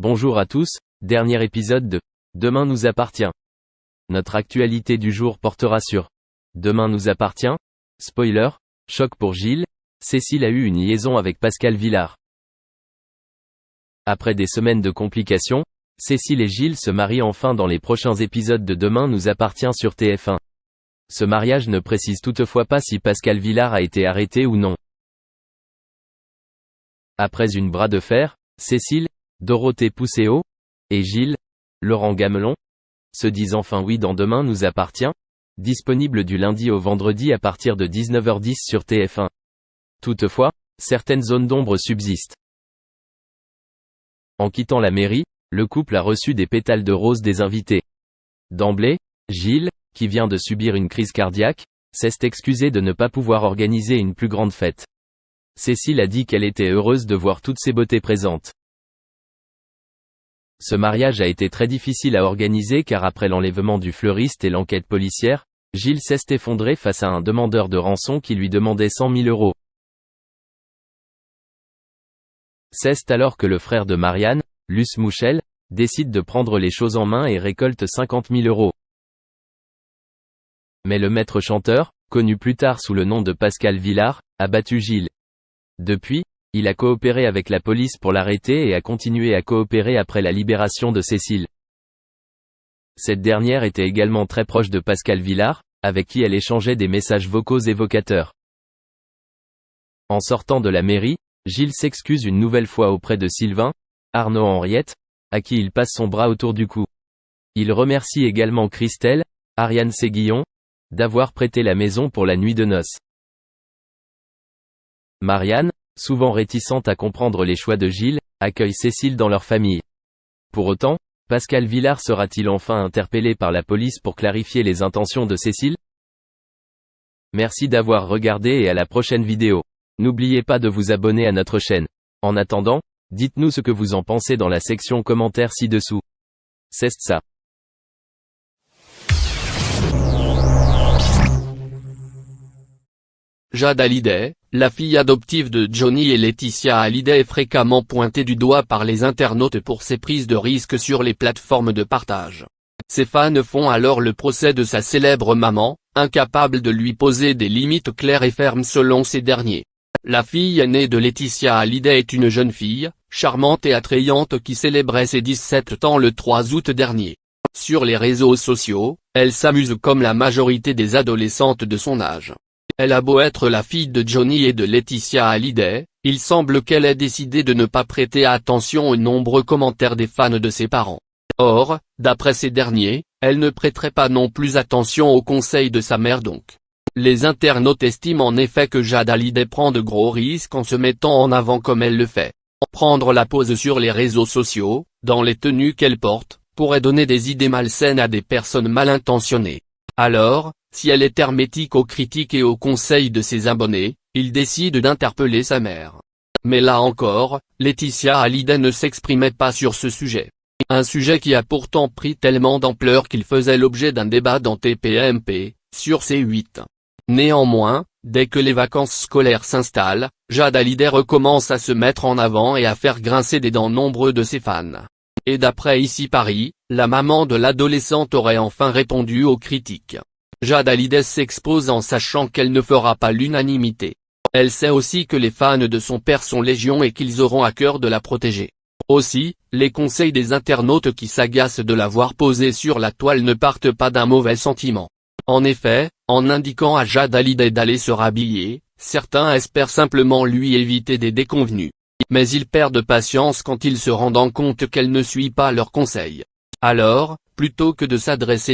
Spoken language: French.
Bonjour à tous, dernier épisode de Demain nous appartient. Notre actualité du jour portera sur Demain nous appartient. Spoiler, choc pour Gilles, Cécile a eu une liaison avec Pascal Vilar. Après des semaines de complications, Cécile et Gilles se marient enfin dans les prochains épisodes de Demain nous appartient sur TF1. Ce mariage ne précise toutefois pas si Pascal Vilar a été arrêté ou non. Après une bras de fer, Cécile, Dorothée Pousseau, et Gilles, Laurent Gamelon, se disent enfin oui dans Demain nous appartient, disponible du lundi au vendredi à partir de 19h10 sur TF1. Toutefois, certaines zones d'ombre subsistent. En quittant la mairie, le couple a reçu des pétales de rose des invités. D'emblée, Gilles, qui vient de subir une crise cardiaque, s'est excusé de ne pas pouvoir organiser une plus grande fête. Cécile a dit qu'elle était heureuse de voir toutes ces beautés présentes. Ce mariage a été très difficile à organiser car après l'enlèvement du fleuriste et l'enquête policière, Gilles s'est effondré face à un demandeur de rançon qui lui demandait 100 000 €. C'est alors que le frère de Marianne, Luce Mouchel, décide de prendre les choses en main et récolte 50 000 €. Mais le maître chanteur, connu plus tard sous le nom de Pascal Vilar, a battu Gilles. Depuis, il a coopéré avec la police pour l'arrêter et a continué à coopérer après la libération de Cécile. Cette dernière était également très proche de Pascal Vilar, avec qui elle échangeait des messages vocaux évocateurs. En sortant de la mairie, Gilles s'excuse une nouvelle fois auprès de Sylvain, Arnaud Henriette, à qui il passe son bras autour du cou. Il remercie également Christelle, Ariane Séguillon, d'avoir prêté la maison pour la nuit de noces. Marianne, souvent réticente à comprendre les choix de Gilles, accueille Cécile dans leur famille. Pour autant, Pascal Vilar sera-t-il enfin interpellé par la police pour clarifier les intentions de Cécile? Merci d'avoir regardé et à la prochaine vidéo. N'oubliez pas de vous abonner à notre chaîne. En attendant, dites-nous ce que vous en pensez dans la section commentaires ci-dessous. C'est ça. Jade Hallyday, la fille adoptive de Johnny et Laetitia Hallyday est fréquemment pointée du doigt par les internautes pour ses prises de risques sur les plateformes de partage. Ses fans font alors le procès de sa célèbre maman, incapable de lui poser des limites claires et fermes selon ces derniers. La fille aînée de Laetitia Hallyday est une jeune fille, charmante et attrayante qui célébrait ses 17 ans le 3 août dernier. Sur les réseaux sociaux, elle s'amuse comme la majorité des adolescentes de son âge. Elle a beau être la fille de Johnny et de Laetitia Hallyday, il semble qu'elle ait décidé de ne pas prêter attention aux nombreux commentaires des fans de ses parents. Or, d'après ces derniers, elle ne prêterait pas non plus attention aux conseils de sa mère donc. Les internautes estiment en effet que Jade Hallyday prend de gros risques en se mettant en avant comme elle le fait. Prendre la pose sur les réseaux sociaux, dans les tenues qu'elle porte, pourrait donner des idées malsaines à des personnes mal intentionnées. Alors, si elle est hermétique aux critiques et aux conseils de ses abonnés, il décide d'interpeller sa mère. Mais là encore, Laetitia Hallyday ne s'exprimait pas sur ce sujet. Un sujet qui a pourtant pris tellement d'ampleur qu'il faisait l'objet d'un débat dans TPMP, sur C8. Néanmoins, dès que les vacances scolaires s'installent, Jade Hallyday recommence à se mettre en avant et à faire grincer des dents nombreux de ses fans. Et d'après Ici Paris, la maman de l'adolescente aurait enfin répondu aux critiques. Jade Hallyday s'expose en sachant qu'elle ne fera pas l'unanimité. Elle sait aussi que les fans de son père sont légion et qu'ils auront à cœur de la protéger. Aussi, les conseils des internautes qui s'agacent de la voir posée sur la toile ne partent pas d'un mauvais sentiment. En effet, en indiquant à Jade Hallyday d'aller se rhabiller, certains espèrent simplement lui éviter des déconvenues. Mais ils perdent patience quand ils se rendent compte qu'elle ne suit pas leurs conseils. Alors, plutôt que de s'adresser